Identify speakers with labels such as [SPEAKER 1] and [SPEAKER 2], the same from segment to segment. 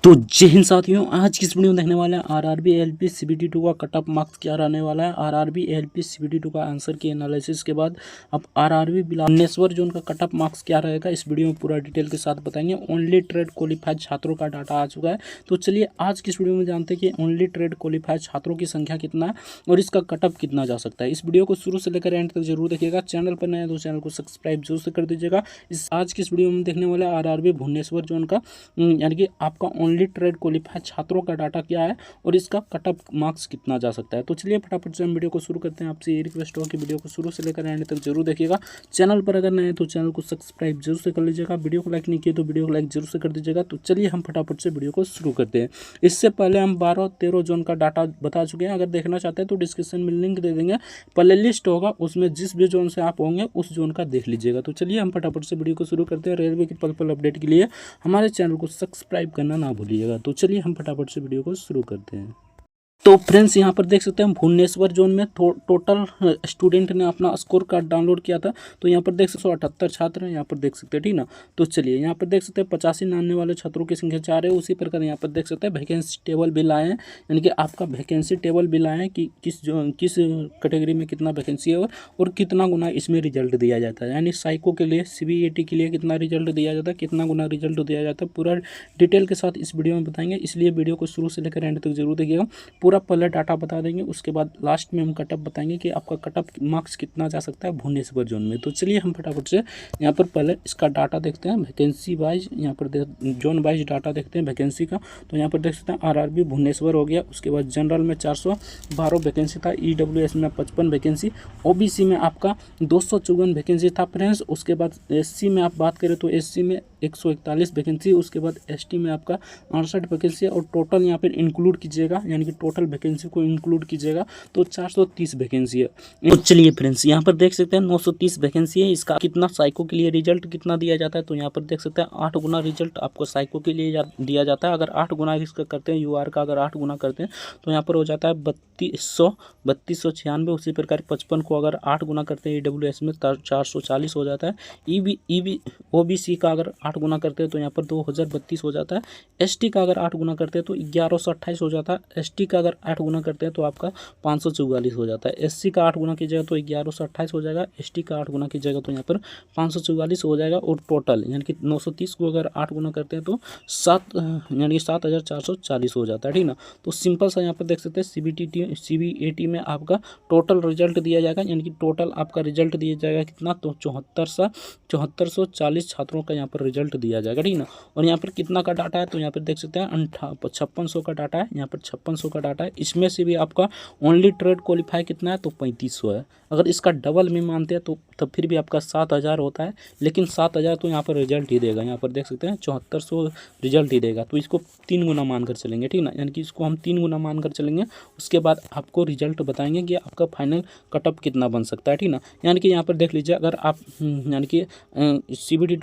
[SPEAKER 1] तो जय हिंद साथियों, आज की इस वीडियो में देखने वाले हैं आरआरबी एएलपी सीबीटी 2 का कट ऑफ मार्क्स क्या रहने वाला है। आरआरबी एएलपी सीबीटी 2 का आंसर की एनालिसिस के बाद अब आरआरबी भुवनेश्वर जोन का कट ऑफ मार्क्स क्या रहेगा इस वीडियो में पूरा डिटेल के साथ बताएंगे। ओनली ट्रेड क्वालिफाइड छात्रों का डाटा आ चुका है, तो चलिए आज की इस वीडियो में जानते हैं कि ओनली ट्रेड क्वालिफाइड छात्रों की संख्या कितना है और इसका कट ऑफ कितना जा सकता है। इस वीडियो को शुरू से लेकर एंड तक जरूर देखिएगा। चैनल पर नए हैं तो चैनल को सब्सक्राइब जरूर से कर दीजिएगा। इस आज की इस वीडियो में देखने वाले आरआरबी भुवनेश्वर जोन का यानी कि आपका ओनली ट्रेड क्वालिफाइड छात्रों का डाटा क्या है और इसका कट ऑफ मार्क्स कितना जा सकता है। तो चलिए फटाफट से हम वीडियो को शुरू करते हैं। आपसे ये रिक्वेस्ट हो कि वीडियो को शुरू से लेकर एंड तक जरूर देखिएगा। चैनल पर अगर नए हैं तो चैनल को सब्सक्राइब जरूर से कर लीजिएगा। वीडियो को लाइक नहीं किया तो वीडियो को लाइक जरूर से कर दीजिएगा। तो चलिए हम फटाफट से वीडियो को शुरू करते हैं। इससे पहले हम 12-13 जोन का डाटा बता चुके हैं। अगर देखना चाहते हैं तो डिस्क्रिप्शन में लिंक दे देंगे, प्ले लिस्ट होगा उसमें जिस भी जोन से आप होंगे उस जोन का देख लीजिएगा। तो चलिए हम फटाफट से वीडियो को शुरू करते हैं। रेलवे की पल अपडेट के लिए हमारे चैनल को सब्सक्राइब करना ना भूलिएगा। तो चलिए हम फटाफट से वीडियो को शुरू करते हैं। तो फ्रेंड्स यहाँ पर देख सकते हैं भुवनेश्वर जोन में टोटल स्टूडेंट ने अपना स्कोर कार्ड डाउनलोड किया था। तो यहाँ पर देख सकते 178 छात्र हैं, यहाँ पर देख सकते हैं, ठीक ना। तो चलिए यहाँ पर देख सकते हैं 85 नानने वाले छात्रों की संख्या 4 है। उसी प्रकार यहाँ पर देख सकते हैं वैकेंसी टेबल बिल आए हैं, यानी कि आपका वैकेंसी टेबल बिल आए हैं कि किस कैटेगरी में कितना वैकेंसी है और कितना गुना इसमें रिजल्ट दिया जाता है। यानी साइको के लिए CBET के लिए कितना रिजल्ट दिया जाता है, कितना गुना रिजल्ट दिया जाता है, पूरा डिटेल के साथ इस वीडियो में बताएंगे। इसलिए वीडियो को शुरू से लेकर एंड तक जरूर देखिएगा। पूरा पहले डाटा बता देंगे, उसके बाद लास्ट में हम कटअप बताएंगे कि आपका कटअप मार्क्स कितना जा सकता है भुवनेश्वर जोन में। तो चलिए हम फटाफट से यहाँ पर पहले इसका डाटा देखते हैं वैकेंसी वाइज। यहाँ पर जोन वाइज डाटा देखते हैं वैकेंसी का। तो यहाँ पर देख सकते हैं आरआरबी भुवनेश्वर हो गया। उसके बाद जनरल में 412 वैकेंसी था, EWS में 55 वैकेंसी, OBC में आपका 254 वैकेंसी था फ्रेंड्स। उसके बाद SC में आप बात करें तो SC में 141 वैकेंसी, उसके बाद ST में आपका 68 वैकेंसी और टोटल यहाँ पर इंक्लूड कीजिएगा, यानी कि टोटल वैकेंसी को इंक्लूड कीजिएगा तो 430 वैकेंसी है। तो चलिए फ्रेंड्स यहाँ पर देख सकते हैं 930 वैकेंसी है। इसका कितना साइको के लिए रिजल्ट कितना दिया जाता है, तो यहाँ पर देख सकते हैं 8 गुना रिजल्ट आपको साइको के लिए दिया जाता है। अगर 8 गुना इसका करते हैं UR का, अगर 8 गुना करते हैं तो यहाँ पर हो जाता है 3296। उसी प्रकार 55 को अगर 8 गुना करते हैं EWS में 440 हो जाता है। OBC का अगर 8 गुना करते हैं तो यहाँ पर 2032 हो जाता है। ST का अगर 8 गुना करते हैं तो 1128 हो जाता है। ST का अगर 8 गुना करते हैं तो आपका 544 हो जाता है। SC का 8 गुना कीजिएगा तो 1128 हो जाएगा। ST का 8 गुना कीजिएगा तो यहाँ पर 544 हो जाएगा। और टोटल यानी कि 930 को अगर 8 गुना करते हैं तो 7440 हो जाता है, ठीक ना। तो सिंपल सा यहाँ पर देख सकते हैं CBET में आपका टोटल रिजल्ट दिया जाएगा, यानी कि टोटल आपका रिजल्ट दिया जाएगा कितना, तो 7440 छात्रों का यहाँ पर रिजल्ट दिया जाएगा, ठीक ना। और यहाँ पर कितना का डाटा है तो यहाँ पर देख सकते हैं 5600 का डाटा है। यहाँ पर 5600 का डाटा है। इसमें से भी आपका ओनली ट्रेड क्वालिफाई कितना है तो 3500 है। अगर इसका डबल में मानते हैं तो तब फिर भी आपका 7000 होता है, लेकिन 7000 तो यहाँ पर रिजल्ट ही देगा। यहाँ पर देख सकते हैं 7400 रिजल्ट ही देगा। तो इसको 3 गुना मानकर चलेंगे, ठीक ना, यानी कि इसको हम 3 गुना मानकर चलेंगे। उसके बाद आपको रिजल्ट बताएंगे कि आपका फाइनल कटअप कितना बन सकता है, ठीक ना। यानी कि यहाँ पर देख लीजिए, अगर आप यानी कि CBT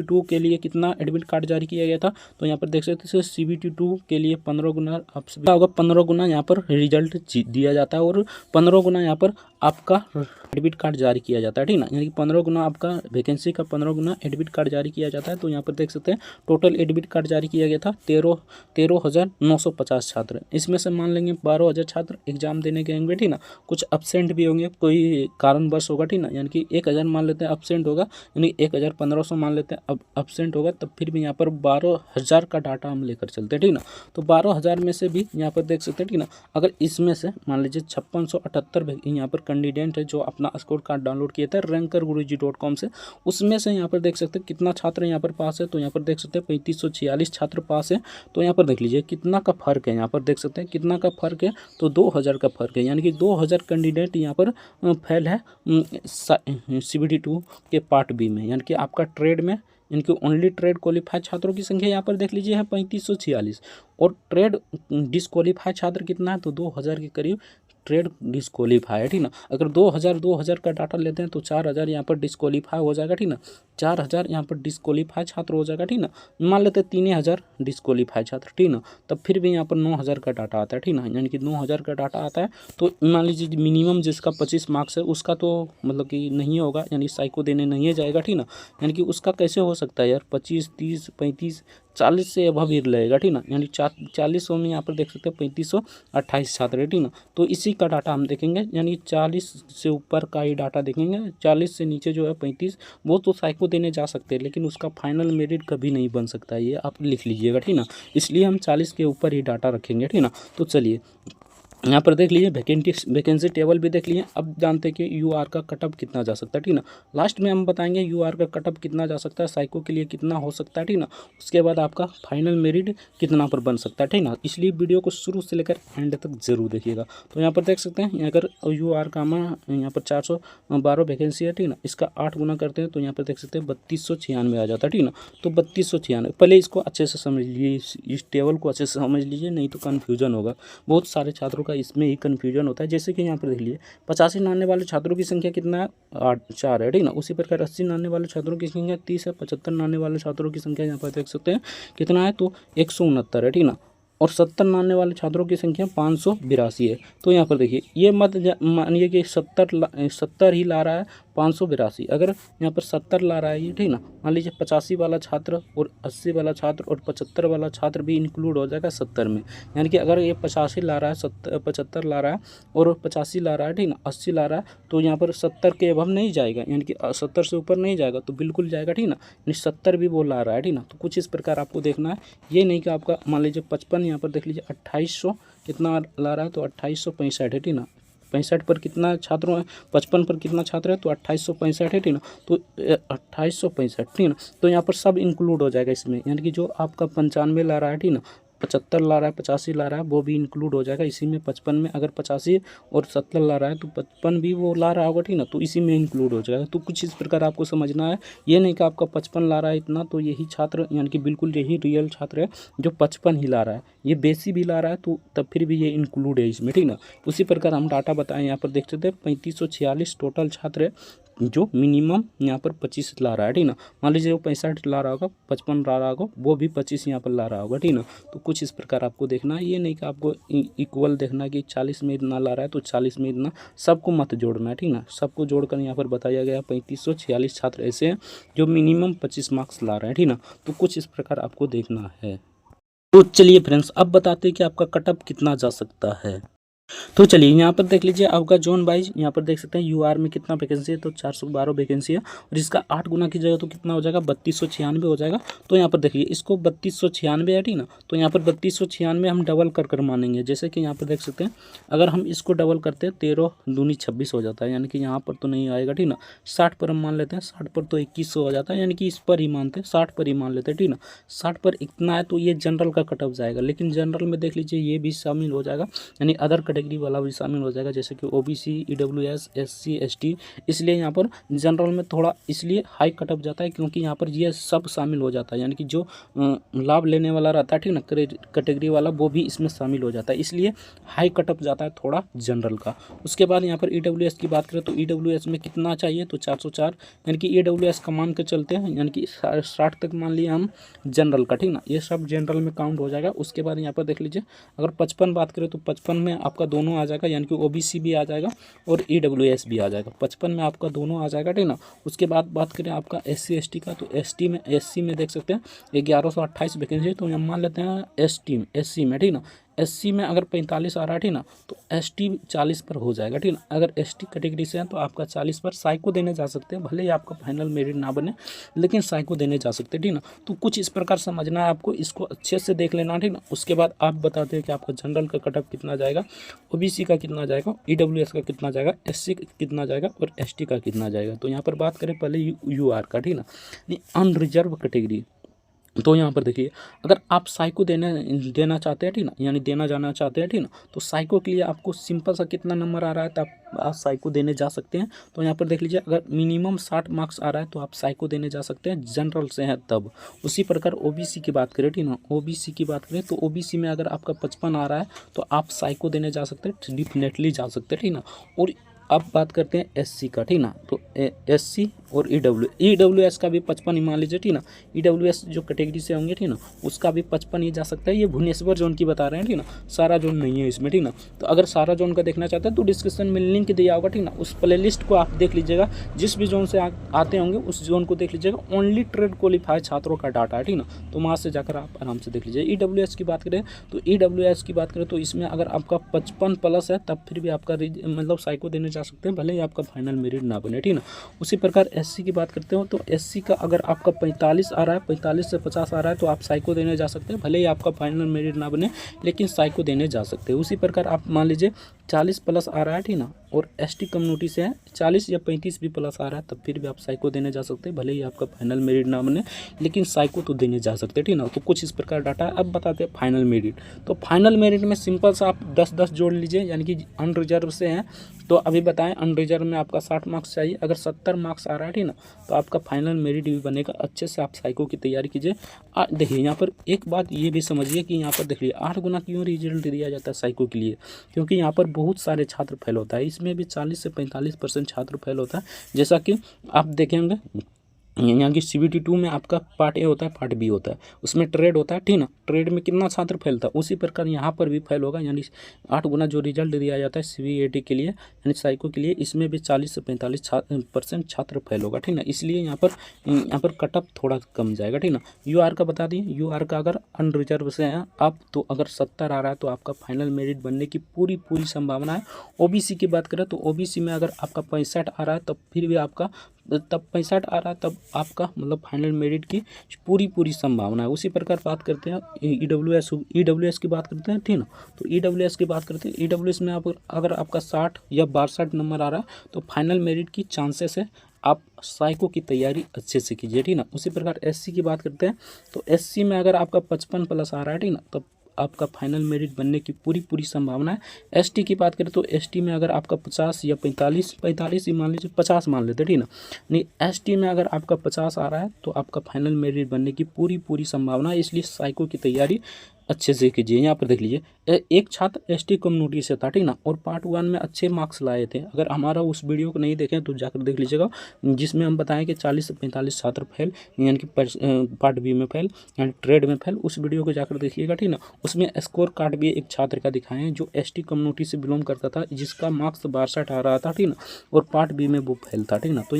[SPEAKER 1] 2 के लिए कितना एडमिट कार्ड जारी किया गया था, तो यहाँ पर देख सकते हैं CBT 2 के लिए 15 गुना होगा, 15 गुना यहाँ पर रिजल्ट दिया जाता है और 15 गुना यहाँ पर आपका एडमिट कार्ड जारी किया जाता है, ठीक ना। यानी कि 15 गुना आपका वैकेंसी का 15 गुना एडमिट कार्ड जारी किया जाता है। तो यहाँ पर देख सकते हैं टोटल एडमिट कार्ड जारी किया गया था 13,950 छात्र। इसमें से मान लेंगे 12,000 छात्र एग्जाम देने के होंगे, ठीक ना। कुछ अब्सेंट भी होंगे, कोई कारणवश होगा, ठीक ना। यानी कि 1000 मान लेते हैं अब्सेंट होगा, यानी 1500 मान लेते हैं अब अब्सेंट होगा, तब फिर भी यहाँ पर 12,000 का डाटा हम लेकर चलते हैं, ठीक ना। तो 12,000 में से भी यहाँ पर देख सकते हैं, ठीक ना। अगर इसमें से मान लीजिए 5678 यहाँ पर कैंडिडेट है जो अपना स्कोर कार्ड डाउनलोड किए थे rankerguruji.com से, उसमें से यहाँ पर देख सकते हैं कितना छात्र यहाँ पर पास है। तो यहाँ पर देख सकते हैं 3546 छात्र पास है। तो यहाँ पर देख लीजिए कितना का फर्क है, यहाँ पर देख सकते हैं कितना का फर्क है, तो 2000 का फर्क है। यानी कि 2000 कैंडिडेट यहाँ पर फेल है CBT 2 के पार्ट B में, यानी कि आपका ट्रेड में इनके ओनली ट्रेड क्वालिफाइड छात्रों की संख्या यहाँ पर देख लीजिए है 3546 और ट्रेड डिसक्वालीफाइड छात्र कितना है तो 2000 के करीब ट्रेड डिस्क्वालीफाई है, ठीक ना। अगर 2000 का डाटा लेते हैं तो 4000 यहाँ पर डिस्क्वालीफाई हो जाएगा, ठीक ना। 4000 यहाँ पर डिस्क्वालीफाई छात्र हो जाएगा, ठीक ना। मान लेते हैं 3000 डिस्क्वालीफाई छात्र, ठीक ना। तब फिर भी यहाँ पर 9000 का डाटा आता है, ठीक ना। यानी कि 9000 का डाटा आता है। तो मान लीजिए मिनिमम जिसका 25 मार्क्स है उसका तो मतलब कि नहीं होगा, यानी साइको देने नहीं जाएगा, ठीक ना। यानी कि उसका कैसे हो सकता है यार, 25, 30, 35, 40 से अबव ही रहेगा, ठीक ना, यानी 40 में यहाँ पर देख सकते हैं 3528 छात्र है, ठीक ना। तो इसी का डाटा हम देखेंगे, यानी 40 से ऊपर का ही डाटा देखेंगे। 40 से नीचे जो है 35 वो तो साइको देने जा सकते हैं, लेकिन उसका फाइनल मेरिट कभी नहीं बन सकता, ये आप लिख लीजिएगा, ठीक ना। इसलिए हम 40 के ऊपर ही डाटा रखेंगे, ठीक ना। तो चलिए यहाँ पर देख लीजिए वैकेंसी टेबल भी देख लिए। अब जानते हैं कि यूआर का कटअप कितना जा सकता है, ठीक ना। लास्ट में हम बताएंगे यूआर का कटअप कितना जा सकता है, साइको के लिए कितना हो सकता है, ठीक ना। उसके बाद आपका फाइनल मेरिट कितना पर बन सकता है, ठीक ना। इसलिए वीडियो को शुरू से लेकर एंड तक जरूर देखिएगा। तो यहाँ पर देख सकते हैं, अगर यूआर का यहाँ पर 412 वैकेंसी है, ठीक ना। इसका 8 गुना करते हैं तो यहाँ पर देख सकते हैं 3296 आ जाता है, ठीक ना। तो 3296, पहले इसको अच्छे से समझ लीजिए, इस टेबल को अच्छे से समझ लीजिए, नहीं तो कन्फ्यूजन होगा। बहुत सारे छात्रों इसमें ही कन्फ्यूजन होता है। जैसे कि यहाँ पर देख लीजिए 85 लाने वाले छात्रों की संख्या कितना है, 4 है, ठीक ना। उसी प्रकार 80 लाने वाले छात्रों की संख्या 30 है। 75 लाने वाले छात्रों की संख्या यहाँ पर देख सकते हैं कितना है, तो 169 है, ठीक ना। और 70 लाने वाले छात्रों की संख्या 582 है। तो यहाँ पर देखिए, ये मत मानिए कि 70 ही ला रहा है 582। अगर यहाँ पर 70 ला रहा है ये, ठीक ना, मान लीजिए 85 वाला छात्र और 80 वाला छात्र और 75 वाला छात्र भी इंक्लूड हो जाएगा 70 में। यानी कि अगर ये 85 ला रहा है, 75 ला रहा है और 85 ला रहा है, ठीक ना, 80 ला रहा है, तो यहाँ पर 70 के अबव नहीं जाएगा, यानी कि 70 से ऊपर नहीं जाएगा, तो बिल्कुल जाएगा, ठीक ना। यानी 70 भी वो ला रहा है, ठीक ना। तो कुछ इस प्रकार आपको देखना है, ये नहीं कि आपका मान लीजिए 55, यहाँ पर देख लीजिए 2800 कितना ला रहा है, तो 2865 है, ठीक ना। 65 पर कितना छात्रों है, 55 पर कितना छात्र है, तो 2865 है, ठीक ना। तो 2865, ठीक ना। तो यहाँ पर सब इंक्लूड हो जाएगा इसमें, यानी कि जो आपका 95 ला रहा है, ठीक ना, 75 ला रहा है, 85 ला रहा है, वो भी इंक्लूड हो जाएगा इसी में। 55 में अगर 85 और 70 ला रहा है तो 55 भी वो ला रहा होगा, ठीक ना, तो इसी में इंक्लूड हो जाएगा। तो कुछ इस प्रकार आपको समझना है, ये नहीं कि आपका 55 ला रहा है इतना तो यही छात्र, यानी कि बिल्कुल यही रियल छात्र है जो 55 ही ला रहा है। ये बेसी भी ला रहा है तो तब फिर भी ये इंक्लूड है इसमें, ठीक ना। उसी प्रकार हम डाटा बताएं, यहाँ पर देख सकते हैं 3546 टोटल छात्र है जो मिनिमम यहाँ पर 25 ला रहा है, ठीक ना। मान लीजिए वो 65 ला रहा होगा, 55 ला रहा होगा, वो भी 25 यहाँ पर ला रहा होगा, ठीक ना। तो कुछ इस प्रकार आपको देखना है, ये नहीं कि आपको इक्वल देखना है कि 40 में इतना ला रहा है तो 40 में इतना, सबको मत जोड़ना है, ठीक ना। सबको जोड़कर यहाँ पर बताया गया 3546 छात्र ऐसे हैं जो मिनिमम 25 मार्क्स ला रहे हैं, ठीक ना। तो कुछ इस प्रकार आपको देखना है। तो चलिए फ्रेंड्स, अब बताते हैं कि आपका कटअप कितना जा सकता है। तो चलिए यहाँ पर देख लीजिए आपका जोन वाइज, यहाँ पर देख सकते हैं यूआर में कितना वैकेंसी है, तो 412 वैकेंसी है और इसका 8 गुना की जगह तो कितना हो जाएगा, 3296 हो जाएगा। तो यहाँ पर देखिए इसको 3296 है, ठीक ना। तो यहाँ पर 3296 हम डबल कर मानेंगे, जैसे कि यहाँ पर देख सकते हैं अगर हम इसको डबल करते हैं 13 दूनी 26 हो जाता है, यानी कि यहाँ पर तो नहीं आएगा, ठीक ना। 60 पर हम मान लेते हैं, 60 पर तो 2100 हो जाता है, यानी कि इस पर ही मानते हैं, 60 पर ही मान लेते हैं, ठीक ना। 60 पर इतना है तो ये जनरल का कट ऑफ जाएगा, लेकिन जनरल में देख लीजिए ये भी शामिल हो जाएगा, यानी अदर कैटेगरी वाला भी शामिल हो जाएगा, जैसे कि ओबीसी, ईडब्ल्यूएस, एससी, एसटी। इसलिए यहाँ पर जनरल में थोड़ा इसलिए हाई कट ऑफ जाता है क्योंकि यहाँ पर ये सब शामिल हो जाता है, यानी कि जो लाभ लेने वाला रहता है, ठीक ना, कैटेगरी वाला, वो भी इसमें शामिल हो जाता है, इसलिए हाई कट ऑफ जाता है थोड़ा जनरल का। उसके बाद यहाँ पर ईडब्ल्यूएस की बात करें तो ईडब्ल्यूएस में कितना चाहिए, तो 404, यानी कि ईडब्ल्यूएस का मान के चलते हैं, यानी कि 60 तक मान लिया हम जनरल का, ठीक ना। ये सब जनरल में काउंट हो जाएगा। उसके बाद यहाँ पर देख लीजिए अगर 55 बात करें तो 55 में आपका दोनों आ जाएगा, यानी कि ओबीसी भी आ जाएगा और ईडब्ल्यूएस भी आ जाएगा। 55 में आपका दोनों आ जाएगा, ठीक ना। उसके बाद बात करें आपका एससी एसटी का, तो एससी में देख सकते हैं 1128 वैकेंसी, तो हम मान लेते हैं एससी में, ठीक ना। एससी में अगर 45 आ रहा है, ठीक ना, तो एसटी 40 पर हो जाएगा, ठीक ना। अगर एसटी कैटेगरी से हैं तो आपका 40 पर साइको देने जा सकते हैं, भले ही आपका फाइनल मेरिट ना बने लेकिन साइको देने जा सकते हैं, ठीक ना। तो कुछ इस प्रकार समझना है आपको, इसको अच्छे से देख लेना, ठीक ना। उसके बाद आप बताते हैं कि आपका जनरल का कटअप कितना जाएगा, ओबीसी का कितना जाएगा, ईडब्ल्यूएस का कितना जाएगा, एससी का कितना जाएगा और एसटी का कितना जाएगा। तो यहाँ पर बात करें पहले यूआर का, ठीक ना, अनरिजर्व कैटेगरी। तो यहाँ पर देखिए अगर आप साइको देना चाहते हैं, ठीक ना, यानी देना जाना चाहते हैं, ठीक ना, तो साइको के लिए आपको सिंपल सा कितना नंबर आ रहा है तो आप साइको देने जा सकते हैं। तो यहाँ पर देख लीजिए अगर मिनिमम 60 मार्क्स आ रहा है तो आप साइको देने जा सकते हैं, जनरल से हैं तब। उसी प्रकार ओबीसी की बात करें, ठीक ना, ओबीसी की बात करें तो ओबीसी में अगर आपका 55 आ रहा है तो आप साइको देने जा सकते हैं, डेफिनेटली जा सकते हैं, ठीक ना। और अब बात करते हैं एससी का, ठीक ना। तो एससी और EWS का भी 55 ही मान लीजिए, ठीक ना। EWS जो कैटेगरी से होंगे, ठीक ना, उसका भी 55 ही जा सकता है। ये भुवनेश्वर जोन की बता रहे हैं, ठीक ना, सारा जोन नहीं है इसमें, ठीक ना। तो अगर सारा जोन का देखना चाहते हैं तो डिस्क्रिप्शन में लिंक दिया होगा, ठीक ना, उस प्ले लिस्ट को आप देख लीजिएगा। जिस भी जोन से आते होंगे उस जोन को देख लीजिएगा। ओनली ट्रेड क्वालिफाइड छात्रों का डाटा है, ठीक ना, तो वहाँ से जाकर आप आराम से देख लीजिए। EWS की बात करें तो इसमें अगर आपका 55 प्लस है तब फिर भी आपका मतलब साइको देने जा सकते हैं, भले ही आपका फाइनल मेरिट ना बने, ठीक ना। उसी प्रकार SC की बात करते हो तो SC का अगर आपका 45 आ रहा है, 45 से 50 आ रहा है तो आप साइको देने जा सकते हैं, भले ही आपका फाइनल मेरिट ना बने, लेकिन साइको देने जा सकते हैं। उसी प्रकार आप मान लीजिए 40 प्लस आ रहा है, ठीक ना, और ST कम्युनिटी से है 40 या 35 भी प्लस आ रहा है, तब फिर भी आप साइको देने जा सकते हैं, भले ही आपका फाइनल मेरिट ना बने, लेकिन साइको तो देने जा सकते हैं, ठीक ना। तो कुछ इस प्रकार डाटा है। अब बताते हैं फाइनल मेरिट। तो फाइनल मेरिट में सिंपल सा आप 10-10 जोड़ लीजिए, यानी कि अनरिजर्व से हैं तो अभी बताएं अनरिजर्व में आपका 60 मार्क्स चाहिए। अगर 70 मार्क्स आ रहा है, ठीक ना, तो आपका फाइनल मेरिट भी बनेगा। अच्छे से आप साइको की तैयारी कीजिए। देखिए यहाँ पर एक बात ये भी समझिए कि यहाँ पर देखिए 8 गुना क्यों रिजल्ट दिया जाता है साइको के लिए, क्योंकि यहाँ पर बहुत सारे छात्र फेल होता है। इसमें भी 40 से 45% छात्र फेल होता है। जैसा कि आप देखेंगे यहाँ की CBT2 में आपका पार्ट A होता है, पार्ट B होता है, उसमें ट्रेड होता है, ठीक ना। ट्रेड में कितना छात्र फेल था, उसी प्रकार यहाँ पर भी फेल होगा, यानी 8 गुना जो रिजल्ट दिया जाता है CBAT के लिए यानी साइको के लिए, इसमें भी 40 से 45% छात्र फेल होगा, ठीक ना। इसलिए यहाँ पर कट ऑफ थोड़ा कम जाएगा, ठीक ना। UR का बता दिए, UR का अगर अनरिजर्व से हैं आप तो अगर 70 आ रहा है तो आपका फाइनल मेरिट बनने की पूरी संभावना है। OBC की बात करें तो OBC में अगर आपका 65 आ रहा है तब फिर भी आपका तब 65 आ रहा है तब आपका मतलब फाइनल मेरिट की पूरी संभावना है। उसी प्रकार बात करते हैं EWS की बात करते हैं, ठीक ना। तो EWS की बात करते हैं, EWS में आप अगर आपका 60 या 62 नंबर आ रहा है तो फाइनल मेरिट की चांसेस है। आप साइको की तैयारी अच्छे से कीजिए, ठीक ना। उसी प्रकार SC की बात करते हैं तो SC में अगर आपका 55 प्लस आ रहा है, ठीक ना, तब आपका फाइनल मेरिट बनने की पूरी संभावना है। ST की बात करें तो ST में अगर आपका 50 या 45 ही मान लीजिए, 50 मान लेते, ठीक ना। नहीं, ST में अगर आपका 50 आ रहा है तो आपका फाइनल मेरिट बनने की पूरी संभावना है। इसलिए साइको की तैयारी अच्छे से कीजिए। यहाँ पर देख लीजिए एक छात्र ST कम्युनिटी से था, ठीक ना, और पार्ट 1 में अच्छे मार्क्स लाए थे। अगर हमारा उस वीडियो को नहीं देखें तो जाकर देख लीजिएगा, जिसमें हम बताएं कि 40 से 45 छात्र फेल, यानी कि पार्ट B में फेल, यानी ट्रेड में फेल। उस वीडियो को जाकर देखिएगा, ठीक ना। उसमें स्कोर कार्ड भी एक छात्र का दिखाए हैं जो ST कम्युनिटी से बिलोंग करता था, जिसका मार्क्स 62 आ रहा था, ठीक ना, और पार्ट B में वो फेल था, ठीक ना। तो